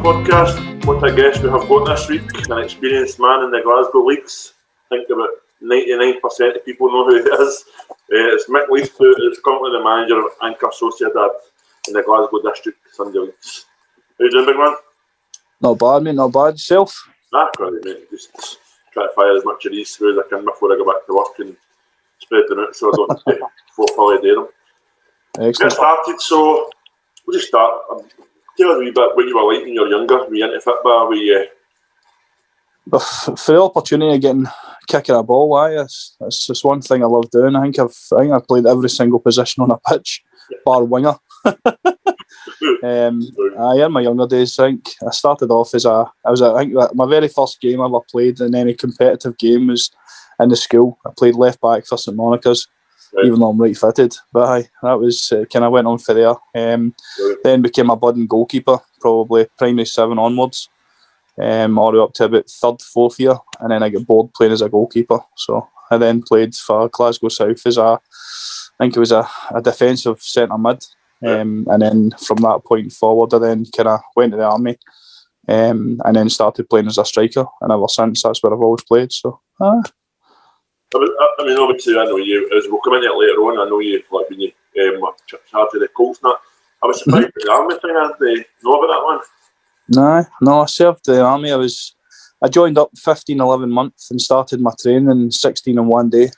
podcast. What a guest we have got this week. An experienced man in the Glasgow leagues. I think about 99% of people know who he is. It's Mick Leith, who is currently the manager of Anchor Sociedad in the Glasgow District Sunday Leagues. How you doing, big man? Not bad, mate. Not bad. Yourself? Great, mate. Just try to fire as much of these through as I can before I go back to work and spread them out so I don't stay fully day them. Excellent. Get started, so we'll just start. Tell us a wee bit what you were like when you were younger. Were you into football? Were you... For the opportunity of getting kicking a ball, it's just one thing I love doing. I think I've played every single position on a pitch, bar winger. In my younger days, I think I started off as I think my very first game I ever played in any competitive game was in the school. I played left back for St Monica's. Right. Even though I'm right footed, but that was kind of went on for there. Then became a budding goalkeeper, probably primary 7 onwards, all the way up to about 3rd, 4th year, and then I got bored playing as a goalkeeper. So I then played for Glasgow South as I think it was a defensive centre mid, and then from that point forward, I then kind of went to the army, and then started playing as a striker, and ever since that's where I've always played. So. I mean, obviously, I know you, as we'll come into it later on, I know you, like, when you charged the Colts and that. I was surprised at the army thing. I didn't know about that one. No, I served the army. I joined up 15, 11 months and started my training 16 in one day.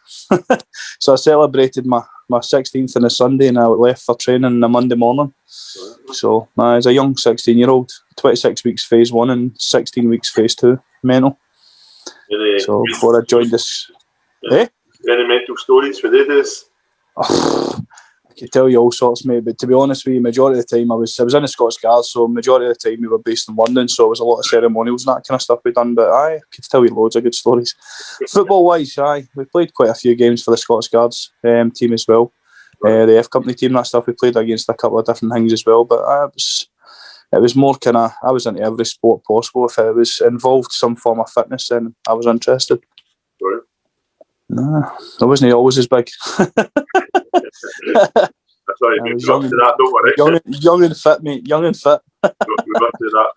So I celebrated my 16th on a Sunday and I left for training on a Monday morning. So as a young 16-year-old, 26 weeks phase 1 and 16 weeks phase 2 mental. So before I joined this... Any mental stories for the days? I could tell you all sorts, mate, but to be honest with you, majority of the time I was in the Scots Guards, so majority of the time we were based in London, so it was a lot of ceremonials and that kind of stuff we done, but I could tell you loads of good stories. Football wise, we played quite a few games for the Scots Guards team as well. The F Company team, that stuff, we played against a couple of different things as well, but it was more kind of, I was into every sport possible. If it was involved some form of fitness, then I was interested. Right. No, I wasn't always as big. That's why you get up to that, don't worry. Young and fit, mate. Young and fit. You're up to that.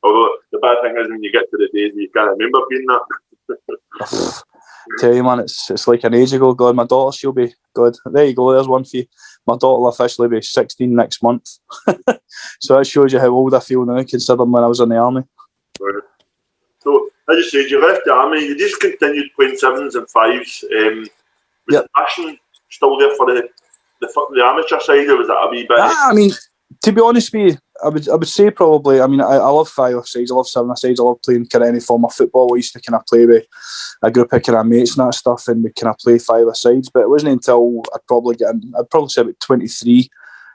Although the bad thing is when you get to the days you can't remember being that. Tell you, man, it's like an age ago. God, my daughter, she'll be good. There you go. There's one for you. My daughter will officially be 16 next month. So that shows you how old I feel now, considering when I was in the army. Right. So, as you said, you left the army, you just continued playing 7s and 5s. Was the passion still there for the amateur side, or was that a wee bit? I mean, to be honest with you, I would say probably, I mean, I love 5-a-sides, I love 7-a-sides, I love playing kind of any form of football. I used to kind of play with a group of kind of mates and that stuff, and we kind of play 5-a-sides, but it wasn't until I'd probably say about 23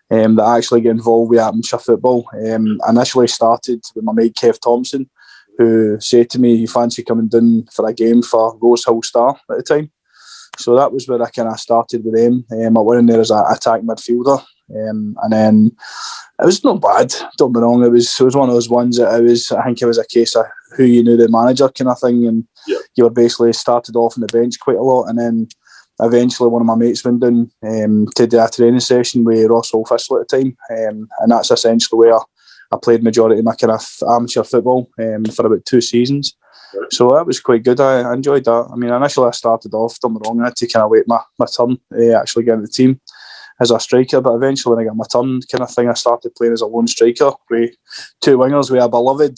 that I actually get involved with amateur football. I initially started with my mate Kev Thompson, who said to me, you fancy coming down for a game for Rose Hill Star at the time. So that was where I kind of started with them. I went in there as an attack midfielder. And then it was not bad, don't be wrong. It was one of those ones that I think it was a case of who you knew the manager kind of thing. And you were basically started off on the bench quite a lot. And then eventually one of my mates went down to do a training session with Ross Official at the time. And that's essentially where I played majority of my kind of amateur football for about 2 seasons. Right. So that was quite good. I enjoyed that. I mean, initially I started off, don't get me wrong, I had to kind of wait my turn actually get in the team as a striker, but eventually when I got my turn kind of thing, I started playing as a lone striker with 2 wingers with a beloved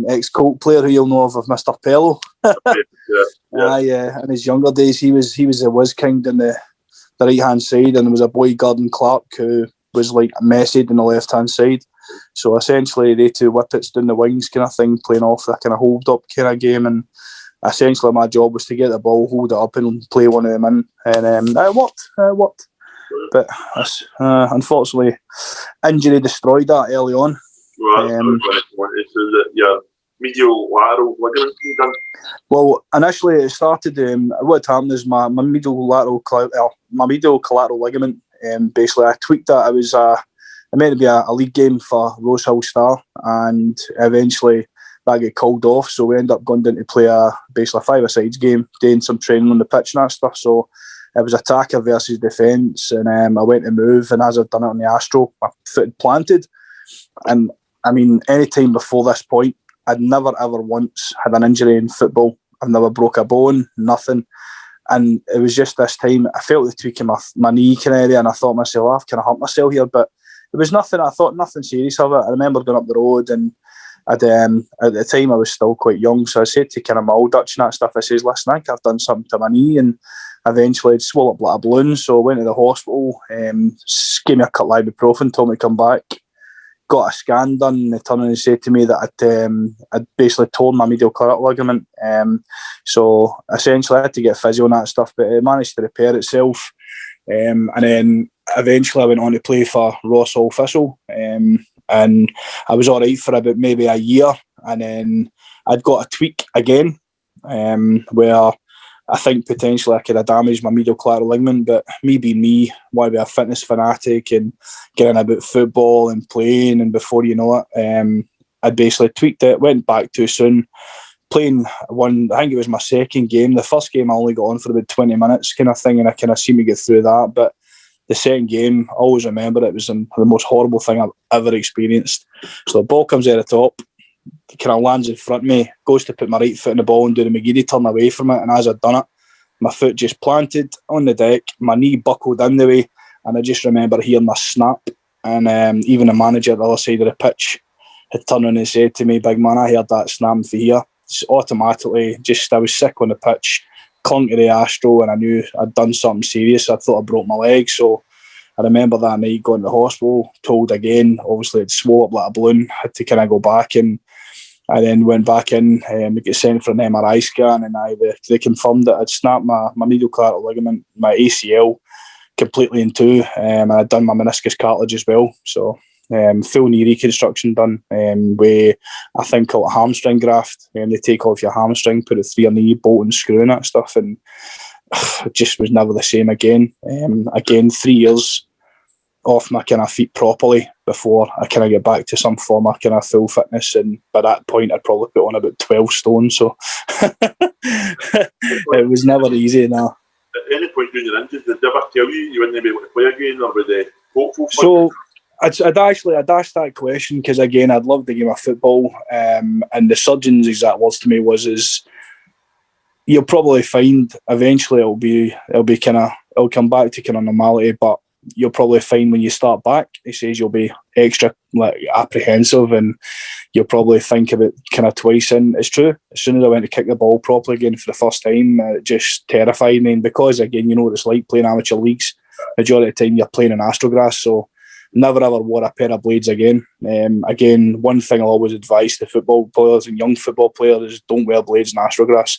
ex-Colt player who you'll know of Mr. Pello. In his younger days, he was a whiz king down the right-hand side, and there was a boy, Gordon Clark, who was like a Messi on the left-hand side. So essentially they 2 whippets down the wings kind of thing, playing off that kind of hold up kind of game, and essentially my job was to get the ball, hold it up and play one of them in, and it worked. But unfortunately injury destroyed that early on. Medial lateral ligament done? Well, initially it started, what happened is my medial collateral ligament, basically I tweaked that. It meant to be a league game for Rose Hill Star, and eventually that got called off, so we ended up going down to play basically a 5-a-sides game, doing some training on the pitch and that stuff. So it was attacker versus defence, and I went to move, and as I'd done it on the Astro, my foot had planted, and I mean, any time before this point, I'd never ever once had an injury in football. I've never broke a bone, nothing. And it was just this time, I felt the tweak in my knee kind of area, and I thought to myself, I've kind of hurt myself here, but it was nothing. I thought nothing serious of it. I remember going up the road, and at the time I was still quite young, so I said to kind of my old Dutch and that stuff, I says, listen, I think I've done something to my knee, and eventually it swelled up like a balloon, so I went to the hospital, gave me a couple of ibuprofen, told me to come back, got a scan done, and they turned around and said to me that I'd basically torn my medial collateral ligament, so essentially I had to get physio and that stuff, but it managed to repair itself, and then eventually I went on to play for Ross Hall Thistle, and I was all right for about maybe a year, and then I'd got a tweak again, where I think potentially I could have damaged my medial collateral ligament, but me being me, want to be a fitness fanatic and getting about football and playing, and before you know it, I'd basically tweaked it, went back too soon, playing one, I think it was my second game. The first game I only got on for about 20 minutes kind of thing, and I kind of seemed to get through that, but the second game, I always remember it was the most horrible thing I've ever experienced. So the ball comes out of the top, kind of lands in front of me, goes to put my right foot in the ball and do the McGeady turn away from it, and as I'd done it, my foot just planted on the deck, my knee buckled in the way, and I just remember hearing a snap, and even the manager at the other side of the pitch had turned around and said to me, big man, I heard that snap for here. Just automatically, I was sick on the pitch, clung to the Astro, and I knew I'd done something serious. I thought I broke my leg, so I remember that night going to the hospital, told again, obviously it swelled up like a balloon, had to kind of go back, and I then went back in, we got sent for an MRI scan, and they confirmed that I'd snapped my medial collateral ligament, my ACL, completely in two, and I'd done my meniscus cartilage as well, so full knee reconstruction done, with I think called a hamstring graft, they take off your hamstring, put it through your knee, bolt and screw and that stuff, and it just was never the same again. Again, 3 years off my kind of feet properly before I kind of get back to some form of kind of full fitness, and by that point I'd probably put on about 12 stone, so it was never easy now. At any point during your injury, did they ever tell you wouldn't be able to play again, or were they hopeful? So I'd asked that question because again I'd loved the game of football, and the surgeon's exact words to me was, you'll probably find eventually it'll come back to kind of normality, but you'll probably find when you start back, he says, you'll be extra apprehensive, and you'll probably think about kind of twice. And it's true, as soon as I went to kick the ball properly again for the first time, it just terrified me, and because again, you know what it's like playing amateur leagues, majority of the time you're playing in astrograss, so never ever wore a pair of blades again. Again, one thing I'll always advise to football players and young football players is don't wear blades in astrograss,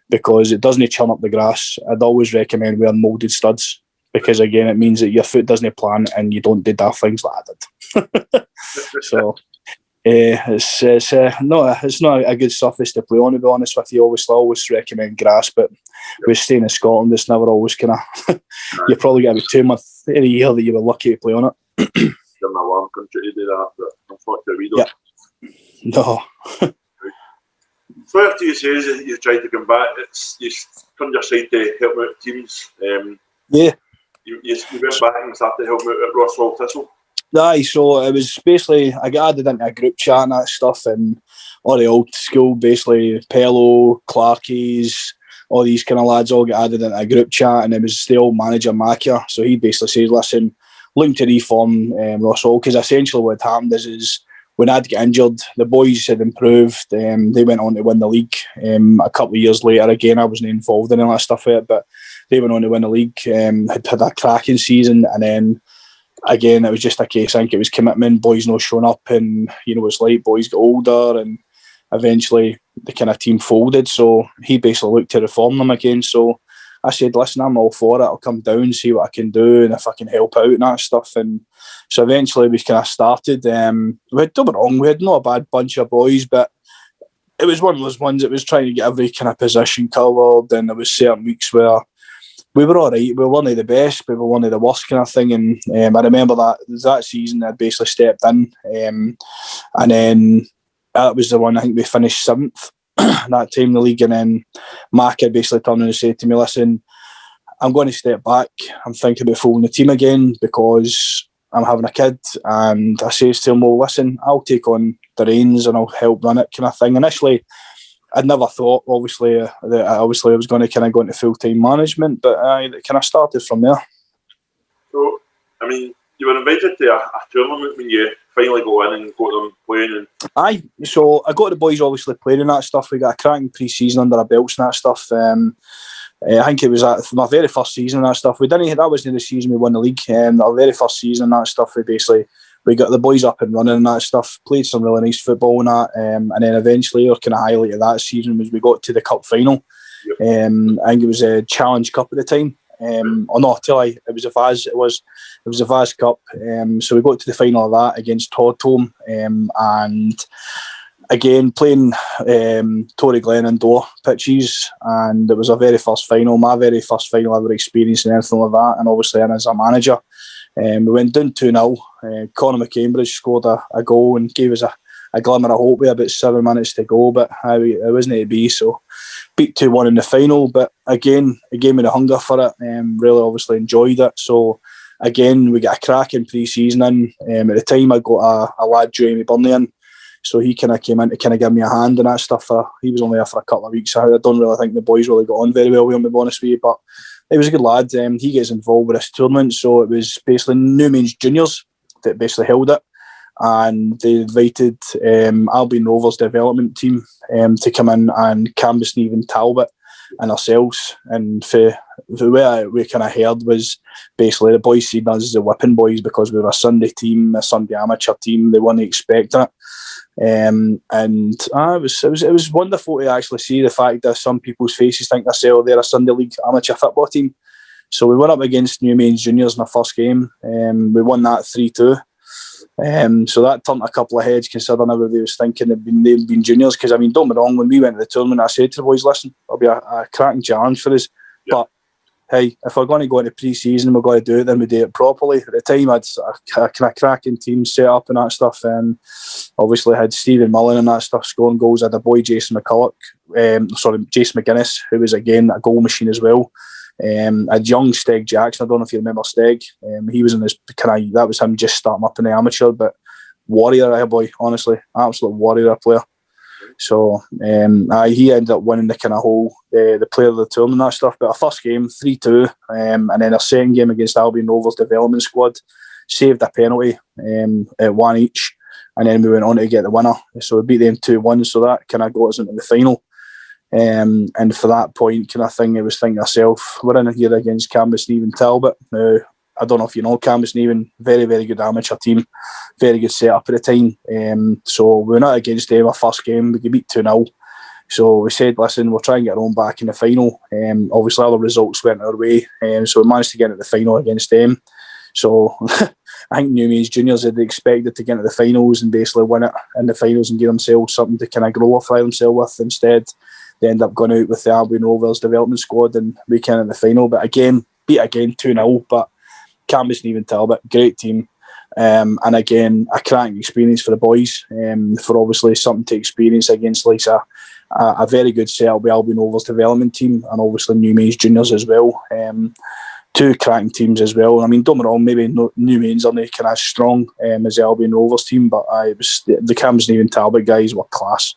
because it doesn't churn up the grass. I'd always recommend wearing moulded studs, because again it means that your foot doesn't plant and you don't do daft things like I did. So it's not a good surface to play on, to be honest with you. Obviously I always recommend grass, but with staying in Scotland it's never always kind of you probably get about 2 months in a year that you were lucky to play on it. You're in a warm country to do that, but unfortunately we don't. No. So after you say that you tried to come back, you turned your side to help out teams. Yeah. You went back and started to help out at Ross Hall Thistle. Aye, so it was basically, I got added into a group chat and that stuff, and all the old school, basically, Pello, Clarkies, all these kind of lads all got added into a group chat, and it was the old manager, Macchia, so he basically says, listen, looking to reform Ross Hall, because essentially what happened is when I'd get injured, the boys had improved, they went on to win the league a couple of years later. Again, I wasn't involved in all that stuff yet, but they went on to win the league, had a cracking season, and then again, it was just a case, I think it was commitment, boys not showing up, and you know, it's like boys get older, and eventually the kind of team folded, so he basically looked to reform them again. So I said, listen, I'm all for it, I'll come down, see what I can do, and if I can help out and that stuff. And so eventually we kind of started, don't get me wrong, we had not a bad bunch of boys, but it was one of those ones that was trying to get every kind of position covered, and there was certain weeks where we were all right, we weren't the best, we were one of the worst kind of thing. And I remember that season I basically stepped in, and then that was the one, I think we finished 7th that time in the league. And then Mark had basically turned and said to me, listen, I'm going to step back, I'm thinking about folding the team again, because I'm having a kid, and I says to him, well, listen, I'll take on the reins and I'll help run it, kind of thing. Initially, I'd never thought, obviously, that I was going to kind of go into full-time management, but it kind of started from there. So, I mean, you were invited to a tournament when you finally got in and got them playing. And Aye, so I got the boys obviously playing and that stuff. We got a cracking pre-season under our belts and that stuff. I think it was my very first season and that stuff. That wasn't the season we won the league. Our very first season and that stuff, we got the boys up and running and that stuff, played some really nice football and that, and then eventually our kind of highlight of that season was we got to the cup final. I think it was a Challenge Cup at the time. It was a Vaz Cup. So we got to the final of that against Toddholm, and again playing Tory Glen indoor pitches, and it was my very first final I ever experienced and anything like that, and obviously as a manager. We went down 2-0. Conor McCambridge scored a goal and gave us a glimmer of hope with about 7 minutes to go, but it wasn't to be, so beat 2-1 in the final. But again, it gave me the hunger for it. Really obviously enjoyed it. So again, we got a cracking pre-season in. At the time I got a lad, Jamie Burnley, in. So he kind of came in to kind of give me a hand and that stuff. He was only there for a couple of weeks. I don't really think the boys really got on very well with him, to be honest with you, but he was a good lad. He gets involved with this tournament, so it was basically New Means Juniors that basically held it, and they invited Albion Rovers development team to come in, and Cambus, Stephen Talbot and ourselves. And the way we kind of heard was basically the boys seen us as the whipping boys because we were a Sunday team, a Sunday amateur team. They weren't expecting it. It was wonderful to actually see the fact that some people's faces think they're a Sunday League amateur football team. So we went up against New Mains Juniors in our first game. We won that 3-2. So that turned a couple of heads, considering everybody was thinking they'd been juniors. Because, I mean, don't be wrong, when we went to the tournament, I said to the boys, listen, it'll be a cracking challenge for us. Yeah. But, hey, if we're going to go into pre-season, we're going to do it, then we do it properly. At the time, I had a cracking team set up and that stuff. Obviously, I had Stephen Mullen and that stuff scoring goals. I had a boy, Jason McGuinness, who was, again, a goal machine as well. I had young Steg Jackson. I don't know if you remember Steg. He was in his that was him just starting up in the amateur, but warrior, boy, honestly, absolute warrior player. So he ended up winning the kind of whole the player of the tournament and that stuff. But our first game 3-2, and then our second game against Albion Rovers development squad, saved a penalty at 1 each, and then we went on to get the winner. So we beat them 2-1. So that kind of got us into the final. And for that point, kind of thing, I was thinking to myself, we're in here against Cambus Stephen Talbot. Now, I don't know if you know Cambus Stephen, very, very good amateur team, very good setup at the time. So we went out against them our first game, we could beat 2-0. So we said, listen, we'll try and get our own back in the final. Obviously, other results went our way, so we managed to get into the final against them. So I think New Means Juniors had expected to get into the finals and basically win it in the finals and give themselves something to kind of glorify themselves with. Instead, they end up going out with the Albion Rovers development squad and we came in the final. But again, beat 2-0. But Cambus Stephen Talbot, great team. And again, a cracking experience for the boys, for obviously something to experience against like a very good setup with Albion Rovers development team and obviously New Mains Juniors as well. Two cracking teams as well. I mean, don't get me wrong, maybe New Mains aren't kind of strong as the Albion Rovers team, but it was the Cambus Stephen Talbot guys were class.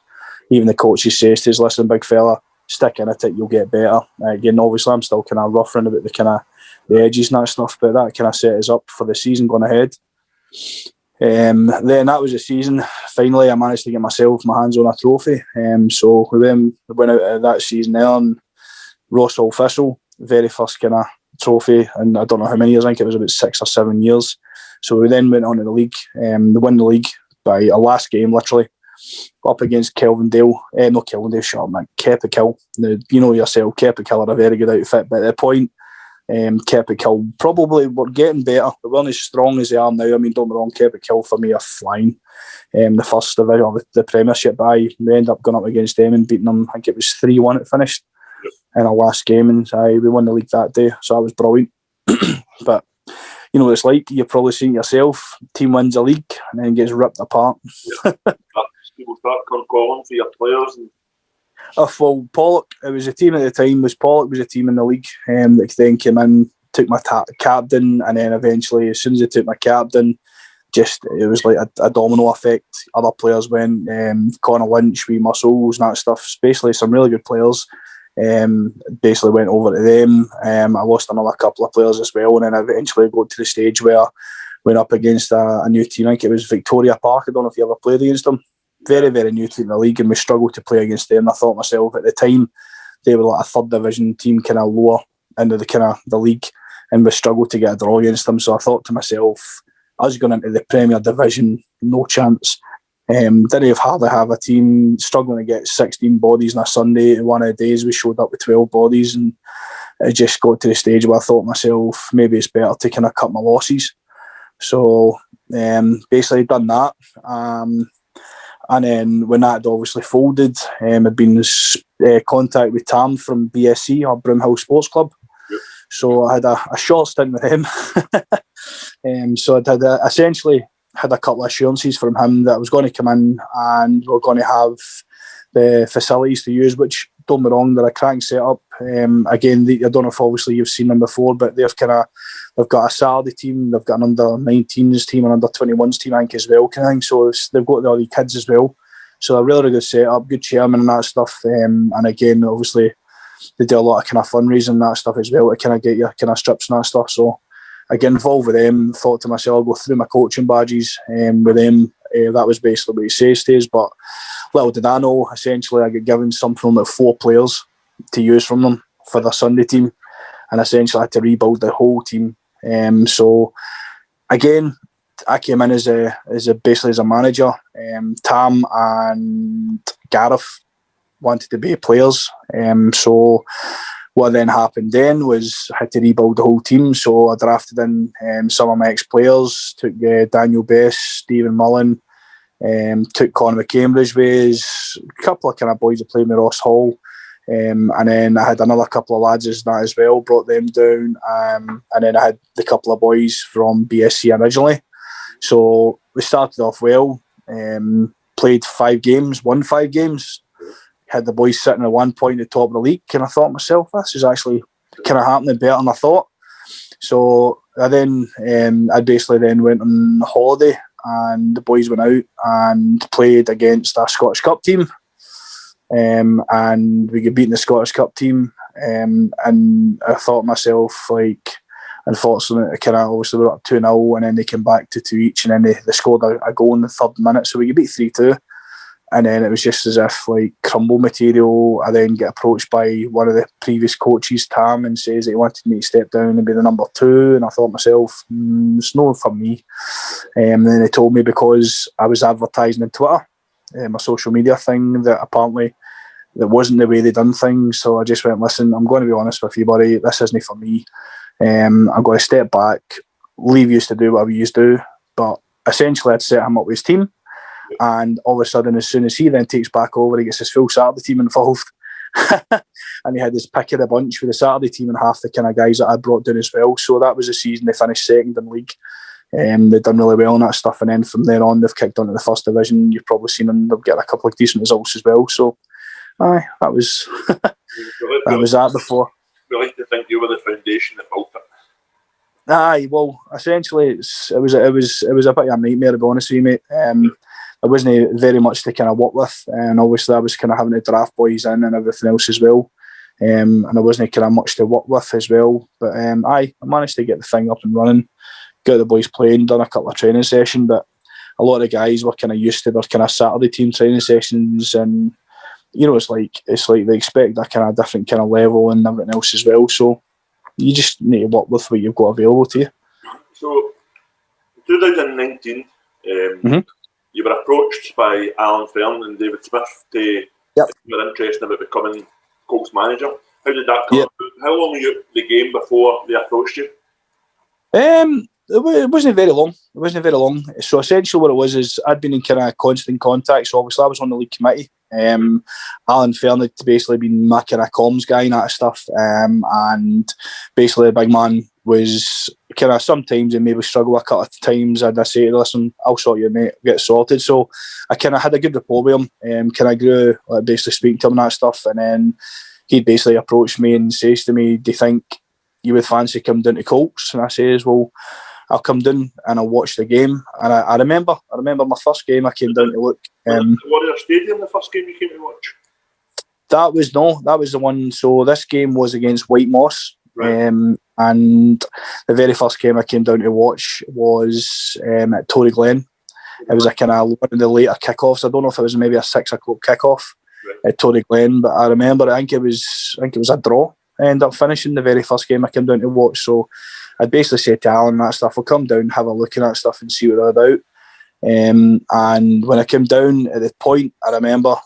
Even the coaches says to us, listen, big fella, stick in it, you'll get better. Again, obviously, I'm still kind of rough around about the edges and that stuff, but that kind of set us up for the season going ahead. Then that was the season. Finally, I managed to get my hands on a trophy. So we then went out of that season there and Ross Official, very first kind of trophy, and I don't know how many years, I think it was about 6 or 7 years. So we then went on to the league. We won the league by a last game, literally, up against Kelvindale. Not Kelvindale, shut up, man. Kepikill. You know yourself, Kepikill are a very good outfit, but at the point, Kepikill probably were getting better. They weren't as strong as they are now. I mean, don't get me wrong, Kepikill for me are flying. The first division of the Premiership, we ended up going up against them and beating them. I think it was 3-1 it finished in our last game, and we won the league that day, so that was brilliant. But you know what it's like, you've probably seen yourself, team wins a league and then gets ripped apart. People start calling for your players. Well, Pollock, it was a team at the time, Pollock was a team in the league that then came in took my captain, and then eventually, as soon as they took my captain, it was like a domino effect. Other players went, Connor Lynch, Wee Muscles, and that stuff. Basically, some really good players. Basically went over to them. I lost another couple of players as well, and then eventually got to the stage where I went up against a new team. I think it was Victoria Park. I don't know if you ever played against them. Very, very new team in the league, and we struggled to play against them. I thought myself at the time they were like a third division team, kind of lower into the league, and we struggled to get a draw against them. So I thought to myself, us going into the Premier Division, no chance. Didn't hardly have a team, struggling to get 16 bodies on a Sunday. One of the days we showed up with 12 bodies, and it just got to the stage where I thought to myself, maybe it's better to kind of cut my losses. So basically done that. And then when that obviously folded, I'd been in contact with Tam from BSC, or Broomhill Sports Club. Yep. So I had a short stint with him. So I had essentially had a couple of assurances from him that I was going to come in and we're going to have the facilities to use, which, don't get me wrong, they're a cracking setup. Again, I don't know if obviously you've seen them before, but they've got a Saturday team, they've got an under-19s team, an under-21s team, I think, as well. So they've got all the kids as well. So a really, really good setup, good chairman and that stuff. And again, obviously, they do a lot of kind of fundraising and that stuff as well to kind of get your kind of strips and that stuff. So I get involved with them, thought to myself, I'll go through my coaching badges with them. That was basically what he says to us. But little did I know, essentially I got given something like 4 players to use from them for the Sunday team. And essentially I had to rebuild the whole team. So again, I came in as basically as a manager. Tam and Gareth wanted to be players. So what then happened then was I had to rebuild the whole team. So I drafted in some of my ex-players, took Daniel Best, Stephen Mullen, took Conor McCambridge with a couple of kind of boys that played with Ross Hall. And then I had another couple of lads as that as well, brought them down. And then I had the couple of boys from BSC originally. So we started off well, played 5 games, won 5 games. Had the boys sitting at one point at the top of the league, and I thought to myself, this is actually kind of happening better than I thought. So I basically then went on holiday, and the boys went out and played against a Scottish Cup team, and we got beaten the Scottish Cup team, and I thought to myself, like, unfortunately, kind of obviously we were up 2-0, and then they came back to 2 each, and then they scored a goal in the 3rd minute, so we got beat 3-2. And then it was just as if, like, crumble material. I then get approached by one of the previous coaches, Tam, and says that he wanted me to step down and be the number 2. And I thought to myself, it's not for me. And then they told me, because I was advertising on Twitter, a social media thing, that apparently that wasn't the way they done things. So I just went, listen, I'm going to be honest with you, buddy, this isn't for me. I'm going to step back, leave you to do whatever you do. But essentially I'd set him up with his team. And all of a sudden, as soon as he then takes back over, he gets his full Saturday team involved. And he had his pick of the bunch with the Saturday team and half the kind of guys that I brought down as well. So that was the season they finished 2nd in league. They've done really well on that stuff. And then from there on, they've kicked on to the 1st division. You've probably seen them. They've got a couple of decent results as well. So, that was that before. We like to think you were the foundation that built it. Aye, well, essentially, it was a bit of a nightmare, to be honest with you, mate. There wasn't very much to kind of work with, and obviously I was kind of having to draft boys in and everything else as well, and there wasn't kind of much to work with as well. But I managed to get the thing up and running, get the boys playing, done a couple of training sessions, but a lot of the guys were kind of used to their kind of Saturday team training sessions, and you know, it's like they expect that kind of different kind of level and everything else as well. So you just need to work with what you've got available to you. So 2019. You were approached by Alan Fern and David Smith to you were interested about becoming Colts manager. How did that come about? How long were you at the game before they approached you? It wasn't very long. So essentially what it was is I'd been in kind of constant contact. So obviously I was on the league committee. Alan Fern had basically been my kind of comms guy and that stuff. And basically the big man was kind of sometimes and maybe struggle a couple of times. I'd say, listen, I'll sort you, mate, get sorted. So I kind of had a good rapport with him. Kind of grew, basically speaking to him and that stuff. And then he basically approached me and says to me, do you think you would fancy come down to Colts? And I says, well, I'll come down and I'll watch the game. And I remember my first game I came down to look. Warrior Stadium, the first game you came to watch? That was the one. So this game was against White Moss. Right. And the very first game I came down to watch was at Tory Glen. It was a kind of one of the later kickoffs. I don't know if it was maybe a 6 o'clock kickoff at Tory Glen, but I remember I think it was a draw. I ended up finishing the very first game I came down to watch. So I'd basically say to Alan that stuff, I'll come down, have a look at that stuff and see what they're about. And when I came down at the point, I remember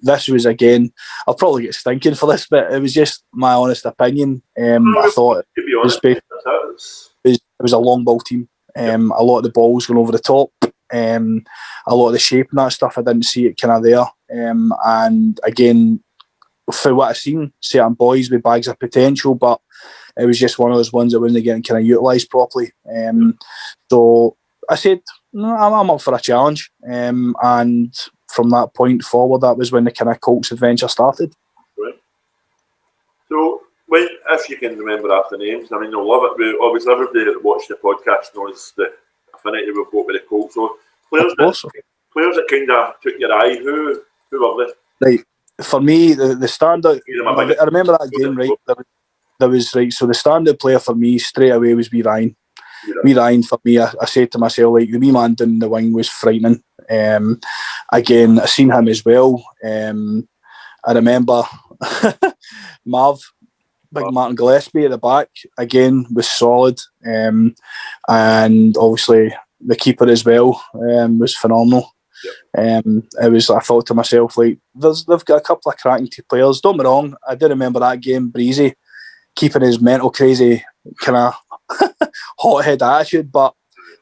this was again, I'll probably get stinking for this, but it was just my honest opinion. I thought it was a long ball team. A lot of the balls going over the top. A lot of the shape and that stuff, I didn't see it kind of there. And again, for what I've seen, certain boys with bags of potential, but it was just one of those ones that wasn't getting kind of utilised properly. So I said, no, I'm up for a challenge. And from that point forward, that was when the kind of Colts adventure started. Right. So, if you can remember after names, I mean, you'll love it. Obviously, everybody that watched the podcast knows the affinity we've got with the Colts. So, players that kind of took your eye, who were they? Right. For me, the standout, I remember that game, right? There was, right, so the standout player for me straight away was Wee Ryan. Wee Ryan, for me, I said to myself, like, the wee man down the wing was frightening. Again, I seen him as well. I remember Marv, Big Martin Gillespie at the back, again, was solid. And obviously the keeper as well was phenomenal. I thought to myself, like, they've got a couple of cracking players. Don't get me wrong, I do remember that game, Breezy keeping his mental crazy kind of hot-head attitude, but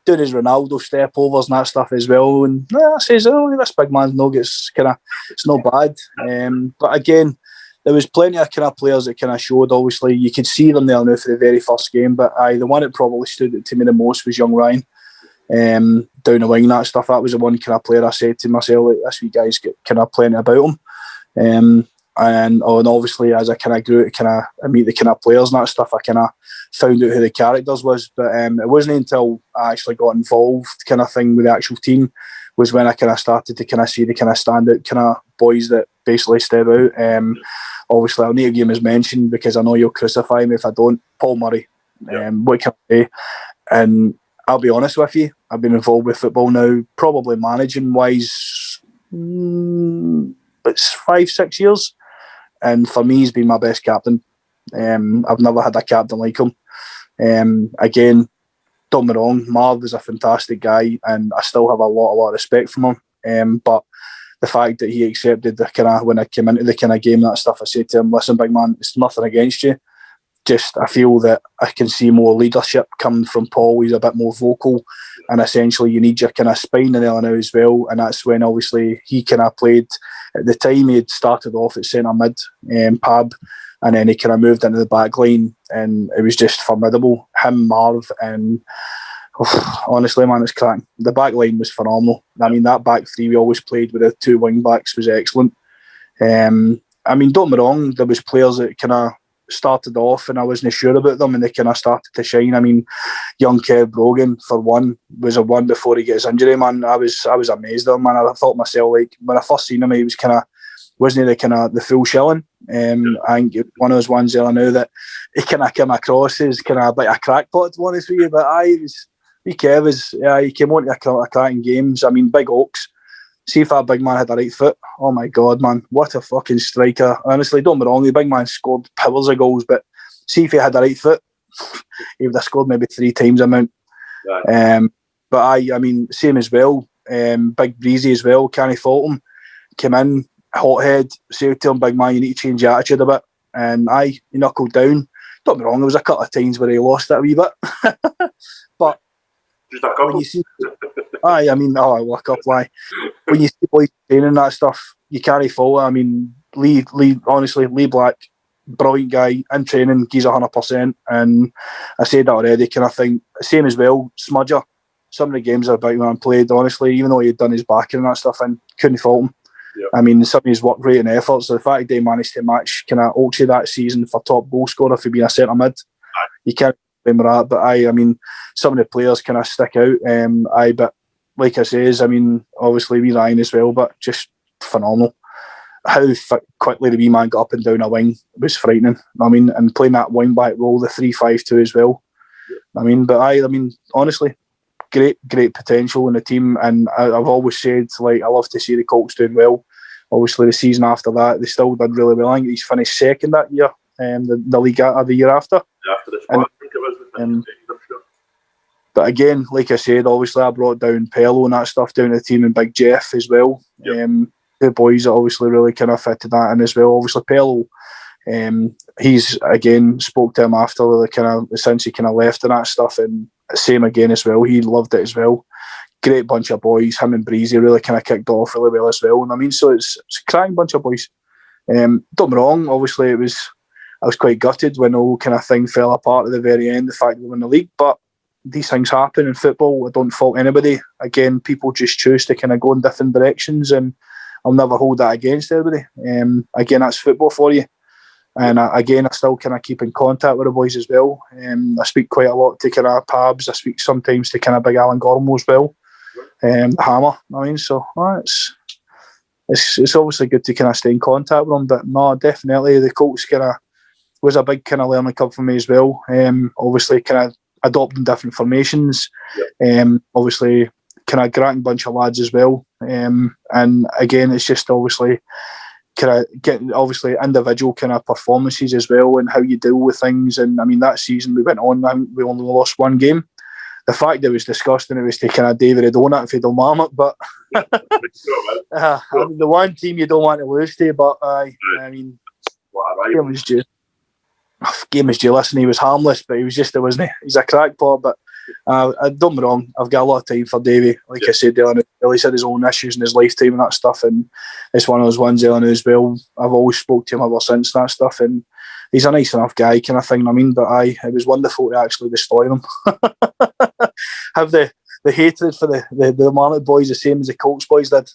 doing his Ronaldo step overs and that stuff as well. And I says, oh, this big man's no gets kind of, it's not bad. But again, there was plenty of kind of players that kind of showed. Obviously, you could see them there now for the very first game. But the one that probably stood out to me the most was young Ryan. Down the wing, that stuff. That was the one kind of player I said to myself, like, this wee guy's got kind of plenty about him. And obviously, as I kind of grew to I meet the kind of players and that stuff, I kind of found out who the characters was. But it wasn't until I actually got involved, kind of thing, with the actual team, was when I kind of started to kind of see the kind of standout kind of boys that basically step out. Obviously, I'll need to give him as mentioned because I know you'll crucify me if I don't. Paul Murray. What can I say? And I'll be honest with you, I've been involved with football now, probably managing wise, it's 5-6 years. And for me, he's been my best captain. I've never had a captain like him. Again, don't get me wrong, Marv was a fantastic guy, and I still have a lot of respect from him. But the fact that he accepted the kind of, when I came into the kind of game, that stuff, I said to him, listen, big man, it's nothing against you. Just, I feel that I can see more leadership coming from Paul. He's a bit more vocal, and essentially you need your kind of spine in there now as well. And that's when obviously he kind of played. At the time, he had started off at centre mid, Pab, and then he kind of moved into the back line, and it was just formidable. Him, Marv, and honestly, man, it's cracking. The back line was phenomenal. I mean, that back three we always played with the two wing backs was excellent. I mean, don't get me wrong, there was players that kind of started off and I wasn't sure about them and they kind of started to shine. I mean, young Kev Brogan, for one, was a one before he got his injury, man. I was amazed at him, man. I thought myself, like, when I first seen him, he was kind of, wasn't he the kind of the full shilling? I think one of those ones there I know that he kind of came across as kind of a bit of a crackpot, to be honest with you, but he came on to a cracking games. I mean, big Oaks. See if that big man had the right foot. Oh my God, man. What a fucking striker. Honestly, don't get me wrong, the big man scored powers of goals, but see if he had the right foot, he would have scored maybe 3 times the amount. Right. But I mean, same as well. Big Breezy as well, can't fault him. Came in, hothead, said to him, big man, you need to change your attitude a bit. And he knuckled down. Don't get me wrong, there was a couple of times where he lost it a wee bit. But just a couple. When you see, I mean, a couple. When you see boys training that stuff, you can't fault it. I mean, Lee, honestly, Lee Black, brilliant guy in training. He's 100%, and I said that already. Kind of thing. Same as well, Smudger. Some of the games that big man played, honestly, even though he'd done his backing and that stuff, and couldn't fault him. Yep. I mean, some of his work rate and efforts. So the fact that they managed to match kind of Oldie that season for top goal scorer for being a centre mid, you can't blame that. But I mean, some of the players kind of stick out. But like I says, I mean, obviously we Ryan as well, but just phenomenal. How quickly the wee man got up and down a wing was frightening. I mean, and playing that wing back role, the 3-5-2 as well. I mean, but I mean, honestly, great potential in the team, and I've always said, like, I love to see the Colts doing well. Obviously, the season after that, they still did really well. I think he's finished second that year, the league of the year after. After the spot, I think it was. I'm sure. But again, like I said, obviously I brought down Pello and that stuff down to the team, and Big Jeff as well. Yep. The boys that obviously really kind of fitted that in as well. Obviously Pello, he's again spoke to him after the kind of since he kind of left and that stuff, and same again as well. He loved it as well. Great bunch of boys. Him and Breezy really kind of kicked off really well as well. And I mean, so it's a cracking bunch of boys. Don't get me wrong. Obviously, I was quite gutted when the whole kind of thing fell apart at the very end. The fact that we won the league, but these things happen in football. I don't fault anybody. Again, people just choose to kind of go in different directions, and I'll never hold that against everybody. Again, that's football for you. And again, I still kind of keep in contact with the boys as well. I speak quite a lot to kind of Pabs. I speak sometimes to kind of Big Alan Gormo as well. The Hammer. I mean, so it's obviously good to kind of stay in contact with them. But no, definitely the Colts kind of was a big kind of learning curve for me as well. Obviously, kind of adopting different formations. Obviously, kind of gratting bunch of lads as well. And again, it's just obviously kind of getting obviously individual kind of performances as well, and how you deal with things. And I mean, that season we went on, I think we only lost one game. The fact that it was disgusting, it was to kind of David Donut for Kilmarnock, but the one team you don't want to lose to. But I mean, game was due. Listen, he was harmless, but he was just, wasn't he? He's a crackpot, but don't get me wrong, I've got a lot of time for Davey. Like I said, he's had his own issues in his lifetime and that stuff, and it's one of those ones, Ellen, as well. I've always spoke to him ever since that stuff, and he's a nice enough guy, kind of thing. I mean, but it was wonderful to actually destroy him. Have the hatred for the Marnock boys the same as the Colts boys did.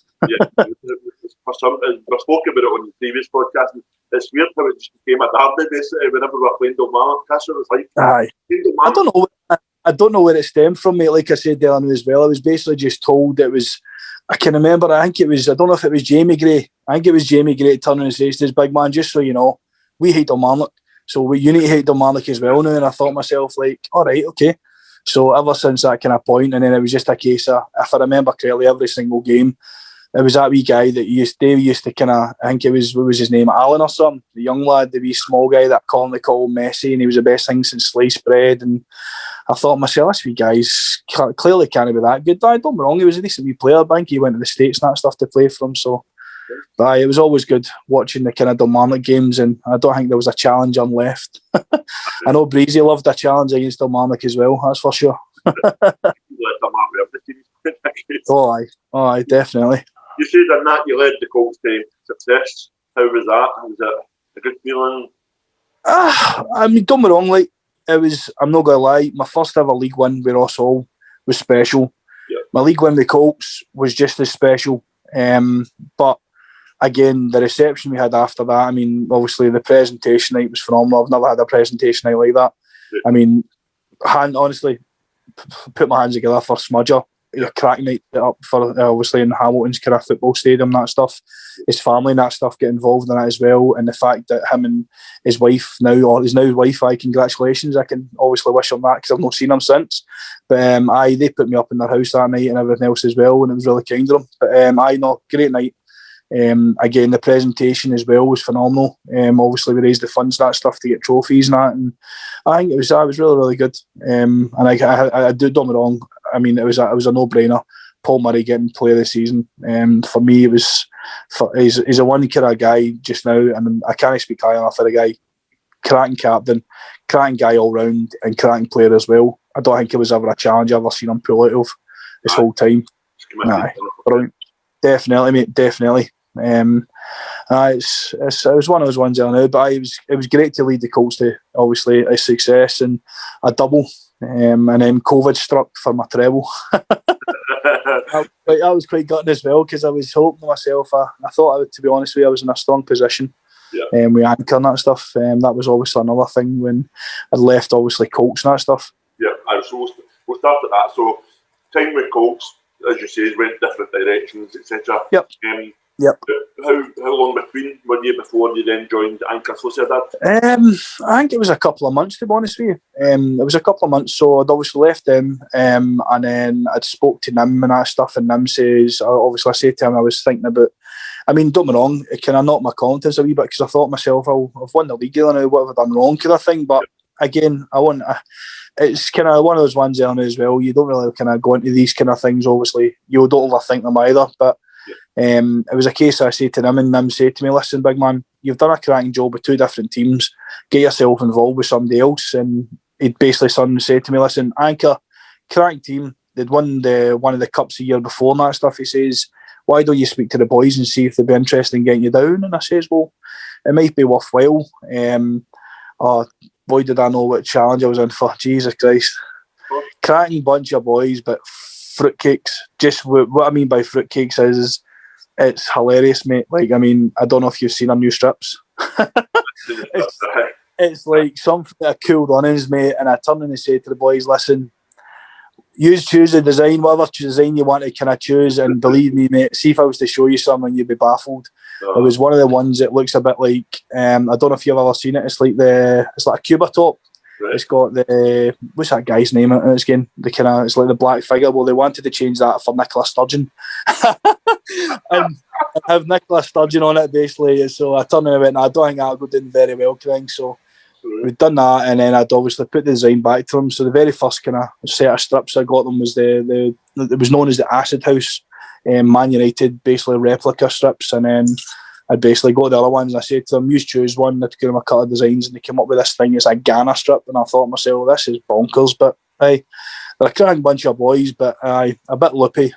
For some, we spoke about it on the previous podcast. And it's weird how it just became a derby basically whenever we were playing Kilmarnock. That's what it was like. Aye. I don't know where it stemmed from, mate. Like I said there as well, I was basically just told it was. I can remember. I don't know if it was Jamie Gray. I think it was Jamie Gray turning and says to this big man, just so you know, we hate Kilmarnock, so you need to hate Kilmarnock as well now. And I thought to myself, like, all right, okay. So ever since that kind of point, and then it was just a case of, if I remember correctly, every single game, it was that wee guy that Dave used to kind of, I think it was, what was his name, Alan or something, the young lad, the wee small guy that commonly called Messi, and he was the best thing since sliced bread. And I thought to myself, this wee guy's clearly can't be that good. Don't get me wrong, he was a decent wee player. I think he went to the States and that stuff to play for him. So it was always good watching the kind of Kilmarnock games, and I don't think there was a challenge on left. I know Breezy loved a challenge against Kilmarnock as well, that's for sure. Aye, definitely. You said in that you led the Colts to success. How was that? Was it a good feeling? I mean, don't get me wrong, like, it was, I'm not going to lie, my first ever League One with Ross Hall was special. Yeah. My League One with Colts was just as special. But again, the reception we had after that, I mean, obviously the presentation night was phenomenal. I've never had a presentation night like that. Yeah. I mean, honestly, put my hands together for Smudger. A cracking night up for obviously in Hamilton's kind of football stadium and that stuff. His family and that stuff get involved in that as well, and the fact that him and his wife now, or his now wife, congratulations. I can obviously wish him that because I've not seen him since. But they put me up in their house that night and everything else as well, and it was really kind of them. But great night. Again, the presentation as well was phenomenal. Obviously, we raised the funds and that stuff to get trophies and that, and I think it was really, really good. And I don't get me wrong. I mean, it was a no-brainer. Paul Murray getting player of the season. For me, it was. He's a one kind of guy just now, and I can't speak high enough for the guy. Cracking captain, cracking guy all round, and cracking player as well. I don't think it was ever a challenge I've ever seen him pull out of this whole time. Brilliant. Definitely, mate. Definitely. It was one of those ones I know, but it was great to lead the Colts to obviously a success and a double, and then COVID struck for my treble. That was quite gutting as well, because I was hoping to myself. I thought, to be honest with you, I was in a strong position. with Anchor and that stuff. That was obviously another thing when I'd left, obviously, Colts and that stuff. Yeah, and so we'll start at that. So, time with Colts, as you say, went different directions, etc. Yep. How long between 1 year before you then joined Anchor Sociedad? I think it was a couple of months, to be honest with you. It was a couple of months, so I'd obviously left them, and then I'd spoke to Nim and that stuff, and Nim says, obviously I said to him I was thinking about, I mean, don't get me wrong, it kind of knocked my confidence a wee bit, because I thought myself, I've won the league now, what have I done wrong kind of thing, but again, it's kind of one of those ones there as well, you don't really kind of go into these kind of things, obviously, you don't overthink them either, but it was a case I said to them, and Nim said to me, listen, big man, you've done a cracking job with 2 different teams, get yourself involved with somebody else. And he'd basically said to me, listen, Anchor, cracking team, they'd won one of the cups the year before and that stuff. He says, why don't you speak to the boys and see if they'd be interested in getting you down? And I says, well, it might be worthwhile. Boy, did I know what challenge I was in for. Jesus Christ. Cracking bunch of boys, but fruitcakes. Just what I mean by fruitcakes is it's hilarious, mate. Like, I mean, I don't know if you've seen our new strips. it's like something that cool runnings, mate. And I turned and say to the boys, listen, you choose the design, whatever design you want to kind of choose. And believe me, mate, see if I was to show you something, you'd be baffled. It was one of the ones that looks a bit like, I don't know if you've ever seen it. It's like a Cuba top. Right. It's got what's that guy's name? It's again it's like the black figure. Well, they wanted to change that for Nicola Sturgeon, and have Nicola Sturgeon on it basically. So I turned and went, I don't think that'll go down very well, King. So we'd done that, and then I'd obviously put the design back to them. So the very first kind of set of strips I got them was it was known as the Acid House, Man United basically replica strips, and then I basically got the other ones and I said to them, you choose one. I'd give them a couple of designs and they came up with this thing. It's a Ghana strip, and I thought to myself, this is bonkers. But they're a cracking bunch of boys, but a bit loopy.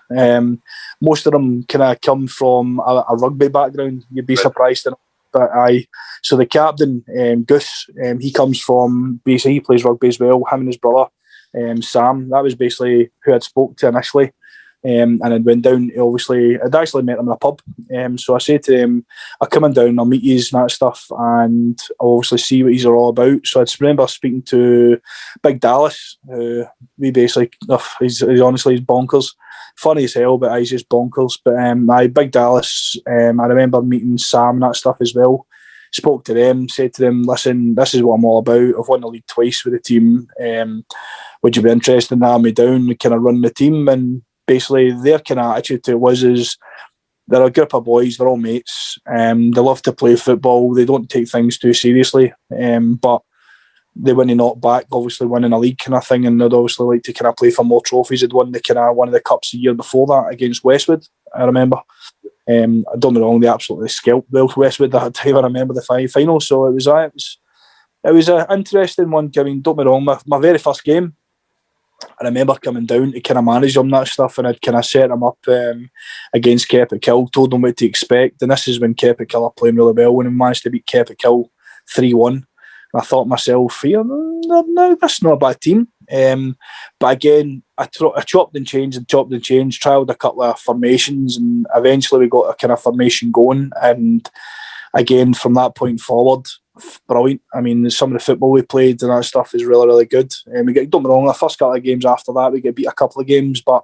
Most of them kind of come from a rugby background. You'd be surprised. But so the captain, Goose, he comes from, basically he plays rugby as well, him and his brother, Sam. That was basically who I'd spoke to initially. And I went down, obviously, I'd actually met them in a pub. So I said to him, I'll come in down, I'll meet you and that stuff, and I'll obviously see what he's all about. So I just remember speaking to Big Dallas, who we basically, he's honestly, he's bonkers. Funny as hell, but he's just bonkers. But Big Dallas, I remember meeting Sam and that stuff as well. Spoke to them, said to them, listen, this is what I'm all about. I've won the league twice with the team. Would you be interested in having me down and kind of run the team? And basically, their kind of attitude to it was they're a group of boys, they're all mates, they love to play football, they don't take things too seriously, but they win knock back, obviously winning a league kind of thing, and they'd obviously like to kind of play for more trophies. They'd won one of the cups the year before that against Westwood, I remember. I don't get me wrong, they absolutely scalped Westwood that time. I remember the final, so it was an interesting one. I mean, don't get me wrong, my very first game, I remember coming down to kind of manage them that stuff, and I'd kind of set them up against Keppick Hill, told them what to expect, and this is when Keppick Hill are playing really well, when we managed to beat Keppick Hill 3-1. And I thought to myself, no, that's not a bad team. But again, I chopped and changed, trialled a couple of formations, and eventually we got a kind of formation going. And again, from that point forward, brilliant. I mean, some of the football we played and that stuff is really, really good. Don't get me wrong, the first couple of games after that, we get beat a couple of games, but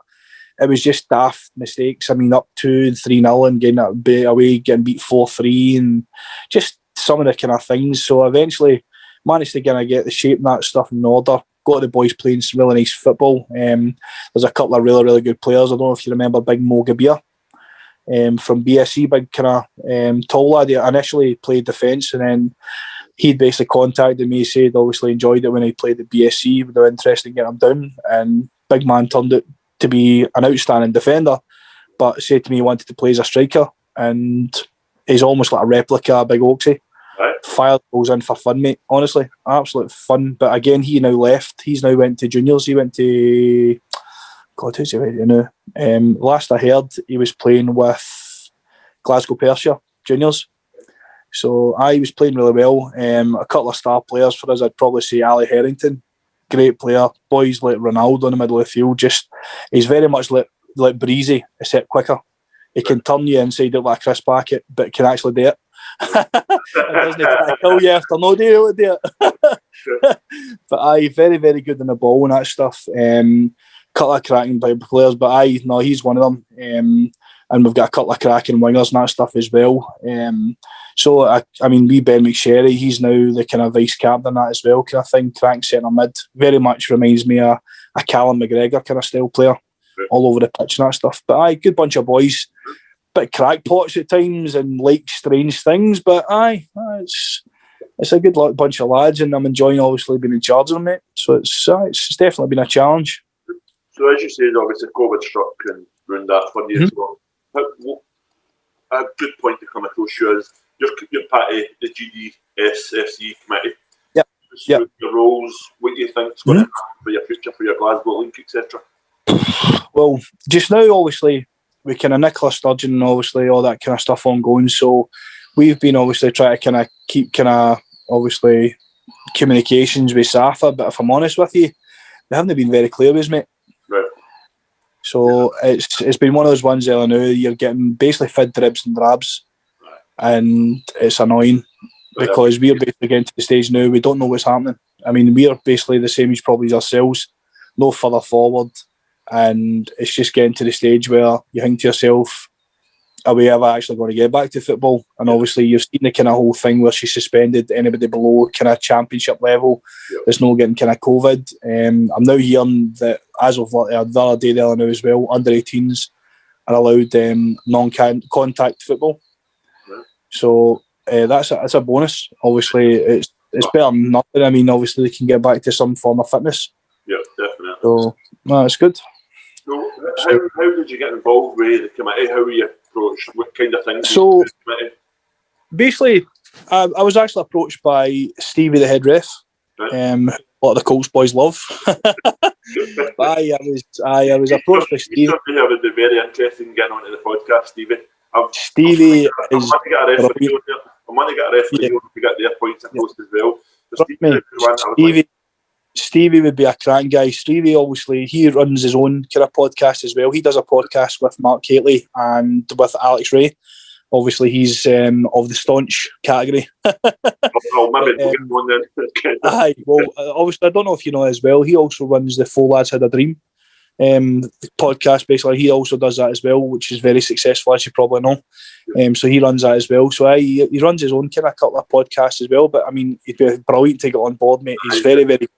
it was just daft mistakes. I mean, up 2-3-0 and getting away, getting beat 4-3, and just some of the kind of things. So eventually managed to kind of get the shape and that stuff in order. Got the boys playing some really nice football. There's a couple of really, really good players. I don't know if you remember Big Mo Gabir from BSC, big kind of tall lad. He initially played defence, and then he'd basically contacted me, said obviously enjoyed it when he played at BSC, they were interested in getting him down, and big man turned out to be an outstanding defender, but said to me he wanted to play as a striker, and he's almost like a replica of Big Oaksy. Right. Fire goes in for fun, mate. Honestly, absolute fun. But again, he now left. He's now went to juniors. He went to who's he right now? Last I heard, he was playing with Glasgow Persia juniors. So he was playing really well. A couple of star players for us, I'd probably say Ali Harrington, great player. Boys like Ronaldo in the middle of the field. Just he's very much like Breezy, except quicker. He can turn you inside out like a crisp packet, but can actually do it. It doesn't kind of kill you after no day to do it. But aye, very, very good on the ball and that stuff. Couple of cracking players, but aye, no, he's one of them. And we've got a couple of cracking wingers and that stuff as well. So, I mean, wee Ben McSherry, he's now the kind of vice captain that as well, kind of thing, crank centre mid. Very much reminds me of a Callum McGregor kind of style player, all over the pitch and that stuff. But aye, good bunch of boys. Bit crackpots at times and like strange things, but aye, it's a good bunch of lads, and I'm enjoying obviously being in charge of them, mate. So it's definitely been a challenge. So as you said, obviously COVID struck and ruined that for you as well. A good point to come across you is you're part of the GDSFC committee. Yep. Your roles, what do you think is going to happen for your future, for your Glasgow link, etc.? Well, just now, obviously, we kind of Nicola Sturgeon and obviously all that kind of stuff ongoing. So we've been obviously trying to kind of keep kind of obviously communications with Safa, but if I'm honest with you, they haven't been very clear with us, mate. Right. So it's been one of those ones there now, you're getting basically fed dribs and drabs, and it's annoying because we're basically getting to the stage now, we don't know what's happening. I mean, we're basically the same as probably yourselves, no further forward, and it's just getting to the stage where you think to yourself, are we ever actually going to get back to football? And obviously you've seen the kind of whole thing where she suspended anybody below kind of championship level. There's no getting kind of COVID. I'm now hearing that as of the other day there now as well, under 18s are allowed non-contact football. So that's a bonus. Obviously it's better than nothing. I mean, obviously they can get back to some form of fitness. Yeah, definitely. So no, it's good. So how did you get involved with the committee? How were you approached? What kind of things so, did the committee? Basically, I was actually approached by Stevie, the head ref. Right. What the Colts boys love. But I was approached by Stevie. I would be very interested in getting onto the podcast, Stevie. Stevie is. I want to get a referee on there. I want to get a referee on to get their points across as well. So Stevie would be a crank guy. Stevie, obviously, he runs his own kind of podcast as well. He does a podcast with Mark Haley and with Alex Ray. Obviously, he's of the staunch category. Aye, well, obviously, I don't know if you know as well. He also runs the Four Lads Had a Dream podcast. Basically, he also does that as well, which is very successful, as you probably know. So he runs that as well. So he runs his own kind of couple of podcasts as well. But I mean, he'd be brilliant to get on board, mate. He's very, very good.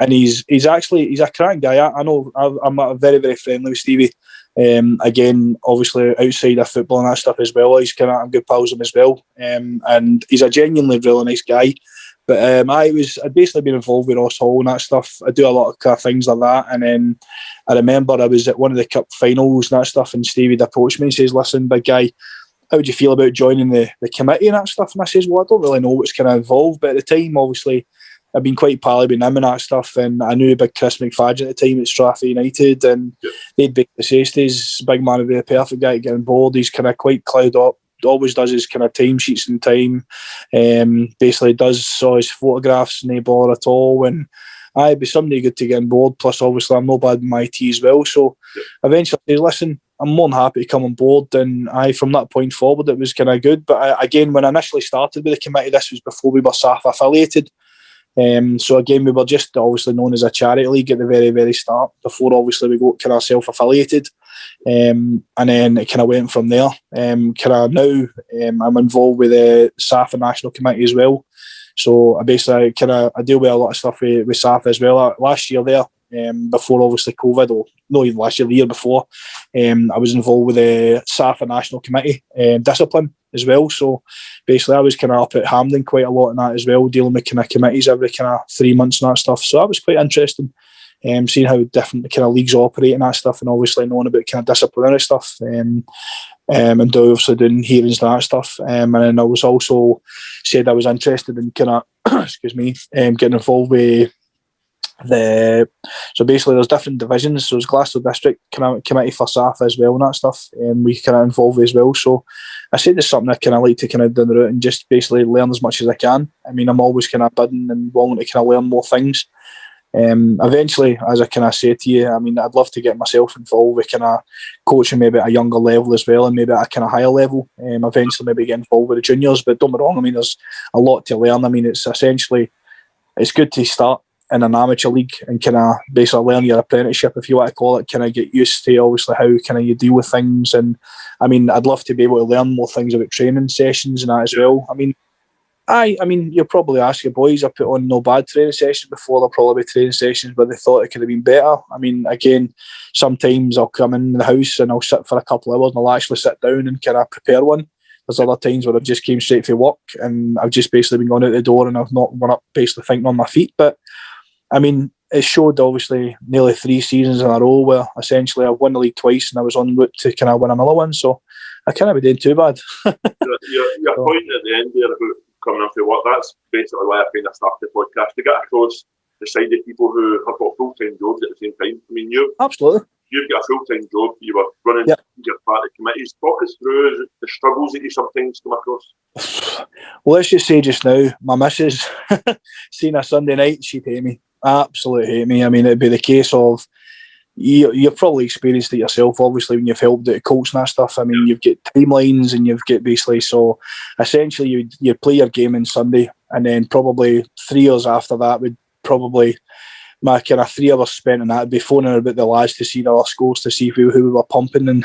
And he's a crank guy. I know I'm very, very friendly with Stevie. Again, obviously outside of football and that stuff as well, I'm good pals with him as well. And he's a genuinely really nice guy. But I'd basically been involved with Ross Hall and that stuff. I do a lot of things like that. And then I remember I was at one of the cup finals and that stuff, and Stevie approached me and says, "Listen, big guy, how would you feel about joining the committee and that stuff?" And I says, "Well, I don't really know what's kind of involved, but at the time, obviously, I've been quite pally with him and that stuff, and I knew big Chris McFadden at the time at Strathfield United, and they'd basically say, "He's big man would be the perfect guy to get on board. He's kind of quite cloud up, always does his kind of time sheets in time, basically does all his photographs, no bother at all, and I'd be somebody good to get on board, plus obviously I'm no bad in my IT as well." So eventually I said, "Listen, I'm more than happy to come on board," and from that point forward it was kind of good. But again, when I initially started with the committee, this was before we were SAFA affiliated. So again, we were just obviously known as a charity league at the very, very start, before obviously we got kind of self-affiliated, and then it kind of went from there. Kind of now, I'm involved with the SAFA National Committee as well. So I basically I deal with a lot of stuff with SAFA as well. Last year there, before obviously COVID, or not even last year, the year before, I was involved with the SAFA National Committee discipline as well. So basically I was kind of up at Hampden quite a lot in that as well, dealing with kind of committees every kind of 3 months and that stuff. So that was quite interesting, seeing how different kind of leagues operate and that stuff, and obviously knowing about kind of disciplinary stuff, and obviously doing hearings and that stuff. And then I was also said I was interested in kind of getting involved with so basically there's different divisions. So there's Glasgow District Committee for SAFA as well and that stuff, and we kind of involved as well. So I said it's something I kind of like to kind of do the route and just basically learn as much as I can. I mean, I'm always kind of bidding and wanting to kind of learn more things. Eventually, as I kind of say to you, I mean, I'd love to get myself involved with kind of coaching maybe at a younger level as well, and maybe at a kind of higher level. Eventually, maybe get involved with the juniors. But don't get me wrong, I mean, there's a lot to learn. I mean, it's good to start in an amateur league and kind of basically learn your apprenticeship, if you want to call it, kind of get used to obviously how kind of you deal with things. And I mean, I'd love to be able to learn more things about training sessions and that as well. I mean, you'll probably ask your boys, I put on no bad training sessions before. There'll probably be training sessions where they thought it could have been better. I mean, again, sometimes I'll come in the house and I'll sit for a couple of hours and I'll actually sit down and kind of prepare one. There's other times where I've just came straight from work and I've just basically been going out the door and I've not run up basically thinking on my feet. But I mean, it showed obviously nearly 3 seasons in a row where essentially I've won the league twice and I was en route to kind of win another one. So I can't be doing too bad. your point at the end there about coming into work, that's basically why I kind of started the podcast, to get across the side of people who have got full-time jobs at the same time. I mean, you've got a full-time job, you were running your party committees. Talk us through the struggles that you sometimes come across. Well, let's just say just now, my missus, seeing a Sunday night, she'd hate me. Absolutely hate me. I mean, it'd be the case of, you've probably experienced it yourself, obviously, when you've helped out coach and that stuff. I mean, you've got timelines and you've got basically, so essentially you'd play your game on Sunday and then probably 3 years after that would probably, my kind of 3 hours spent on that would be phoning about the lads to see their scores, to see who we were pumping and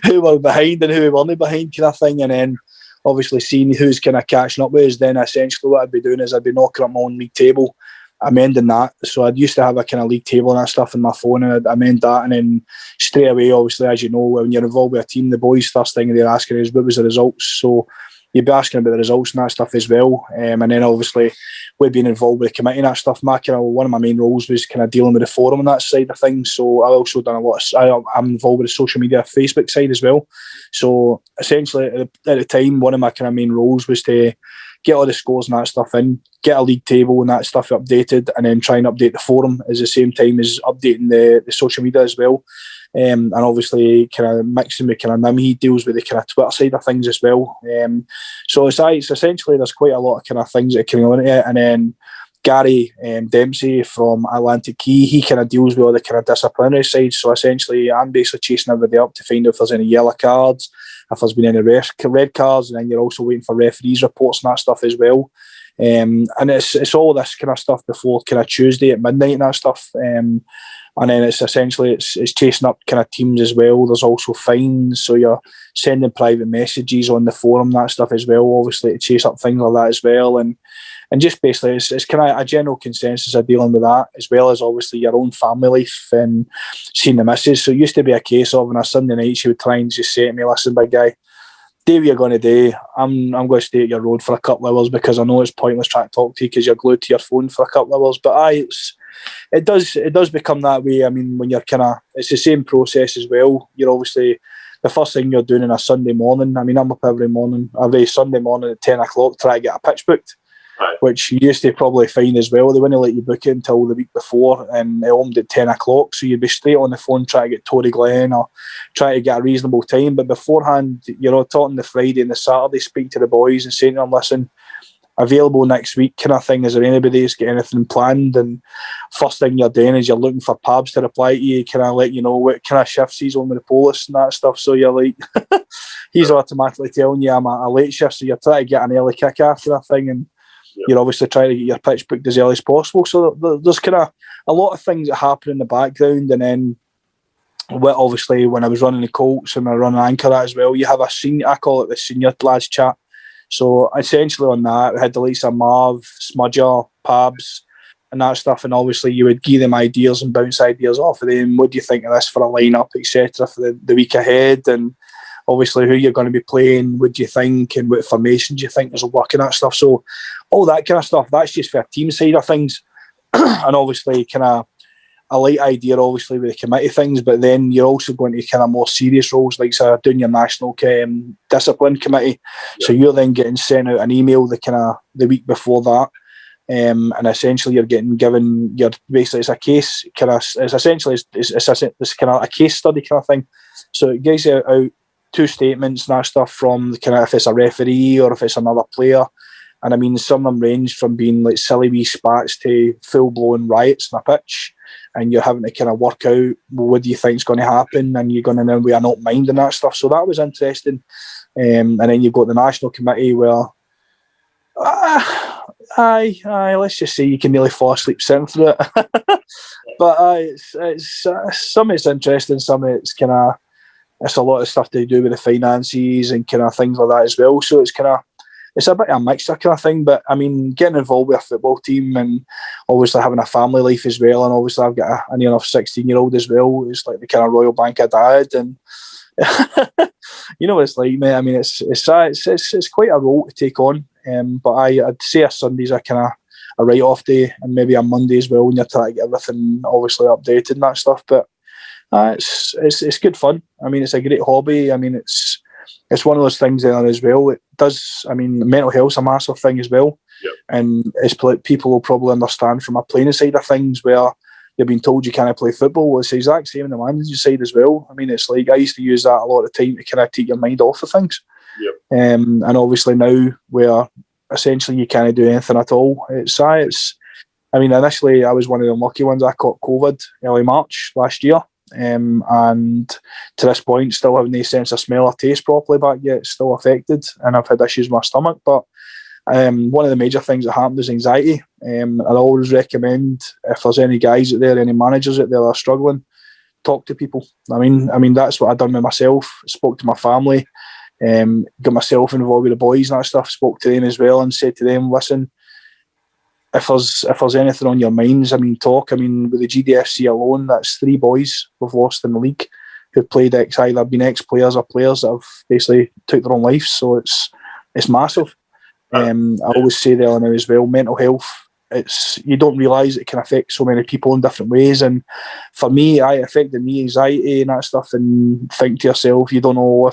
who were behind and who we weren't behind kind of thing. And then obviously seeing who's kind of catching up with us, then essentially what I'd be doing is I'd be knocking up my own league table, amending that. So I'd used to have a kind of league table and that stuff in my phone, and I'd amend that, and then straight away, obviously, as you know, when you're involved with a team, the boys first thing they're asking is what was the results. So you'd be asking about the results and that stuff as well. And then obviously we'd been involved with the committee and that stuff. One of my main roles was kind of dealing with the forum and that side of things. So I also done I'm involved with the social media Facebook side as well. So essentially at the time, one of my kind of main roles was to get all the scores and that stuff in, get a league table and that stuff updated, and then try and update the forum at the same time as updating the social media as well. And obviously kind of mixing with kind of Nim, he deals with the kind of Twitter side of things as well. So it's essentially there's quite a lot of kind of things that are coming on it. And then Gary Dempsey from Atlantic Key, he kind of deals with all the kind of disciplinary side. So essentially I'm basically chasing everybody up to find out if there's any yellow cards, if there's been any red cards, and then you're also waiting for referees reports and that stuff as well. And it's all this kind of stuff before kind of Tuesday at midnight and that stuff. And then it's essentially it's chasing up kind of teams as well. There's also fines, so you're sending private messages on the forum, that stuff as well, obviously, to chase up things like that as well. And just basically it's kind of a general consensus of dealing with that, as well as obviously your own family life and seeing the missus. So it used to be a case of on a Sunday night she would try and just say to me, listen, big guy, do what you're going to do. I'm going to stay at your road for a couple of hours because I know it's pointless trying to talk to you because you're glued to your phone for a couple of hours. But it does become that way. I mean, when you're kind of, it's the same process as well. You're obviously, the first thing you're doing on a Sunday morning, I mean, I'm up every Sunday morning at 10 o'clock trying to get a pitch booked, right, which you used to probably find as well. They wouldn't let you book it until the week before, and it opened at 10 o'clock, so you'd be straight on the phone trying to get Tory Glen or trying to get a reasonable time. But beforehand, you're all talking the Friday and the Saturday, speak to the boys and saying to them, listen, available next week kind of thing, is there anybody who's got anything planned? And first thing you're doing is you're looking for pubs to reply to you, kind of let you know what kind of shifts he's on with the police and that stuff. So you're like, he's automatically telling you I'm a late shift, so you're trying to get an early kick after that thing, and you're obviously trying to get your pitch booked as early as possible. So there's kind of a lot of things that happen in the background. And then obviously when I was running the Colts and I run an anchor as well, you have I call it the senior lads chat. So essentially on that, we had the likes of Marv, Smudger, Pabs, and that stuff. And obviously you would give them ideas and bounce ideas off of them. What do you think of this for a lineup, etc., for the week ahead? And obviously who you're going to be playing, what do you think, and what formation do you think is working, that stuff. So all that kind of stuff, that's just for a team side of things. And obviously kind of a light idea, obviously, with the committee things, but then you're also going to kind of more serious roles, like doing your national discipline committee. Yeah. So you're then getting sent out an email the week before that, and essentially you're getting given basically it's a case it's essentially it's kind of a case study kind of thing. So it gives you out 2 statements and that stuff from kind of if it's a referee or if it's another player. And I mean, some of them range from being like silly wee spats to full-blown riots on a pitch, and you're having to kind of work out, well, what do you think is going to happen, and you're going to know we are not minding that stuff. So that was interesting. And then you've got the national committee where, let's just say you can nearly fall asleep sitting through it. But it's some of it's interesting, some of it's kind of, it's a lot of stuff to do with the finances and kind of things like that as well. So it's kind of, it's a bit of a mixture kind of thing. But I mean, getting involved with a football team and obviously having a family life as well, and obviously I've got a near enough 16-year-old as well. It's like the kind of Royal Bank of dad, and you know what it's like, mate. I mean, it's quite a role to take on. But I'd say a Sunday's a kind of a write-off day, and maybe a Monday as well when you're trying to get everything obviously updated and that stuff. But it's good fun. I mean, it's a great hobby. I mean, it's one of those things there as well. It does. I mean, mental health's a massive thing as well. Yep. And it's people will probably understand from a playing side of things where you've been told you can't play football. Well, it's the exact same on the managing side as well. I mean, it's like I used to use that a lot of time to kind of take your mind off of things. Yep. And obviously now where essentially you can't do anything at all. It's. I mean, initially I was one of the lucky ones. I caught COVID early March last year. And to this point still having no sense of smell or taste properly back yet, still affected, and I've had issues with my stomach. But one of the major things that happened is anxiety. I'd always recommend, if there's any guys out there, any managers out there that are struggling, talk to people. I mean that's what I've done with myself. Spoke to my family, got myself involved with the boys and that stuff, spoke to them as well and said to them, listen, if there's anything on your minds, I mean, talk. I mean, with the GDFC alone, that's 3 boys we've lost in the league who've played either been ex-players or players that have basically took their own lives. So it's massive. I always say there now as well, mental health, you don't realise it can affect so many people in different ways. And for me, it affected me, anxiety and that stuff, and think to yourself, you don't know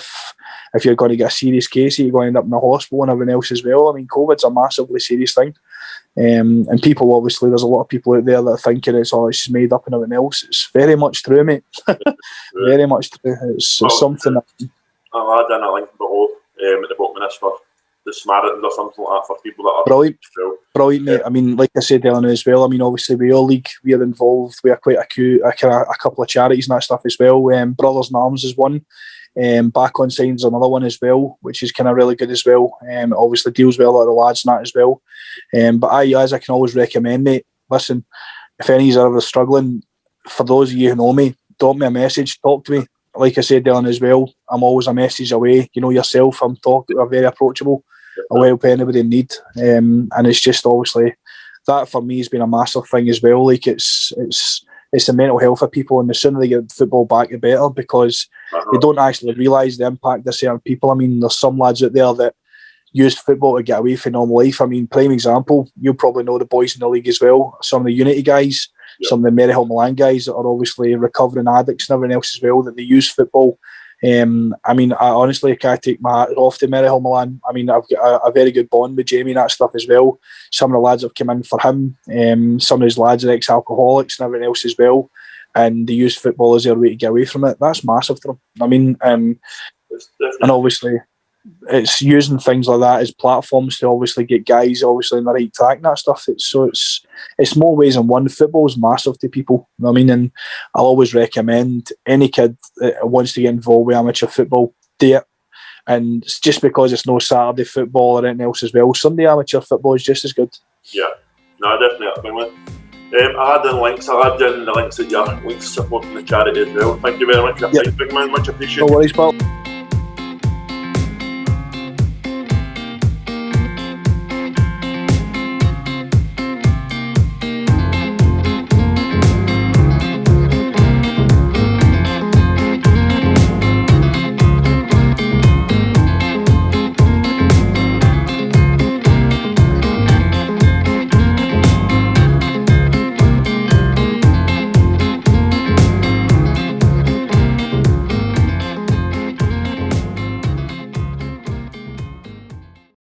if you're going to get a serious case, you're going to end up in the hospital and everything else as well. I mean, COVID's a massively serious thing. And people, obviously, there's a lot of people out there that are thinking it's just made up and everything else. It's very much true, mate. Very much true. It's something that... I'll add in a link below at the bottom of this for the Samaritans or something like that for people that are... Brilliant, mate. I mean, like I said earlier as well, I mean, obviously, with your league, we're involved. We are quite a couple of charities and that stuff as well. Brothers in Arms is one. Back on Signs another one as well, which is kind of really good as well. Obviously deals with a lot of the lads and that as well. But as I can always recommend, mate, listen, if any of you are ever struggling, for those of you who know me, drop me a message, talk to me. Like I said, Dylan, as well, I'm always a message away. You know yourself, I'm very approachable. I'll help anybody in need. And it's just obviously that for me has been a massive thing as well. Like it's the mental health of people, and the sooner they get football back, the better, because they don't actually realise the impact of certain people. I mean, there's some lads out there that used football to get away from normal life. I mean, prime example, you probably know the boys in the league as well. Some of the Unity guys, some of the Maryhill Milan guys that are obviously recovering addicts and everything else as well, that they use football. I mean, I honestly can't take my hat off to Maryhill Milan. I mean, I've got a very good bond with Jamie and that stuff as well. Some of the lads have come in for him. Some of his lads are ex-alcoholics and everything else as well. And they use football as their way to get away from it. That's massive to them. I mean, and obviously it's using things like that as platforms to obviously get guys obviously in the right track and that stuff. It's more ways than one. Football is massive to people. You know what I mean? And I'll always recommend any kid that wants to get involved with amateur football, do it. And it's just because it's no Saturday football or anything else as well, Sunday amateur football is just as good. Yeah, no, definitely. I'll add in links. I'll add in the links that your links supporting the charity as well. Thank you very much for your time, big man. Much appreciated. No worries, pal.